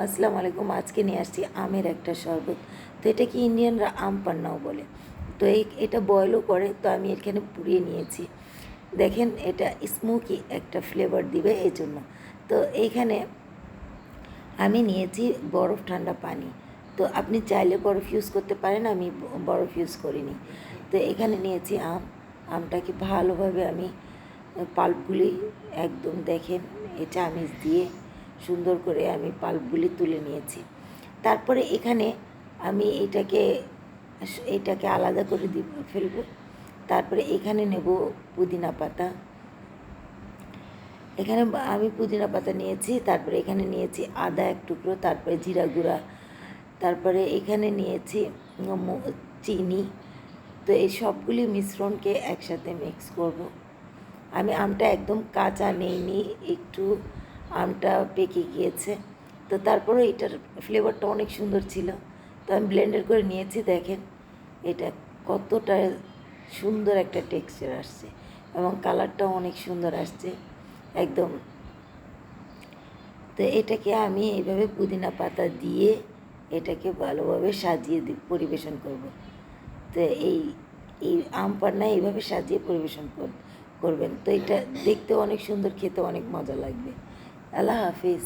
আসসালামু আলাইকুম। আজকে নিয়ে আসছি আমের একটা শরবত। তো এটাকে ইন্ডিয়ানরা আম পান্নাও বলে। তো এটা বয়েলও করে, তো আমি এখানে পুড়িয়ে নিয়েছি। দেখেন, এটা স্মোকি একটা ফ্লেভার দিবে এই জন্য। তো এইখানে আমি নিয়েছি বরফ ঠান্ডা পানি। তো আপনি চাইলে বরফ ইউজ করতে পারেন, আমি বরফ ইউজ করিনি। তো এখানে নিয়েছি আমটাকে ভালোভাবে আমি পাল্পগুলি একদম দেখেন এই চামিচ দিয়ে সুন্দর করে আমি পাল্পগুলি তুলে নিয়েছি। তারপরে এখানে আমি এটাকে আলাদা করে ফেলবো। তারপরে এখানে নেব পুদিনা পাতা। এখানে আমি পুদিনা পাতা নিয়েছি, তারপরে এখানে নিয়েছি আদা এক টুকরো, তারপরে জিরা গুঁড়া, তারপরে এখানে নিয়েছি চিনি। তো এই সবগুলি মিশ্রণকে একসাথে মিক্স করব। আমি আমটা একদম কাঁচা নেইনি, একটু আমটা পেকে গিয়েছে। তো তারপরে এটার ফ্লেভারটা অনেক সুন্দর ছিল, তো আমি ব্লেন্ডার করে নিয়েছি। দেখেন এটা কতটা সুন্দর একটা টেক্সচার আসছে এবং কালারটাও অনেক সুন্দর আসছে একদম। তো এটাকে আমি এইভাবে পুদিনা পাতা দিয়ে এটাকে ভালোভাবে সাজিয়ে পরিবেশন করব। তো এই আম পান্না এইভাবে সাজিয়ে পরিবেশন করবেন। তো এটা দেখতে অনেক সুন্দর, খেতে অনেক মজা লাগবে। আল্লাহ হাফিজ।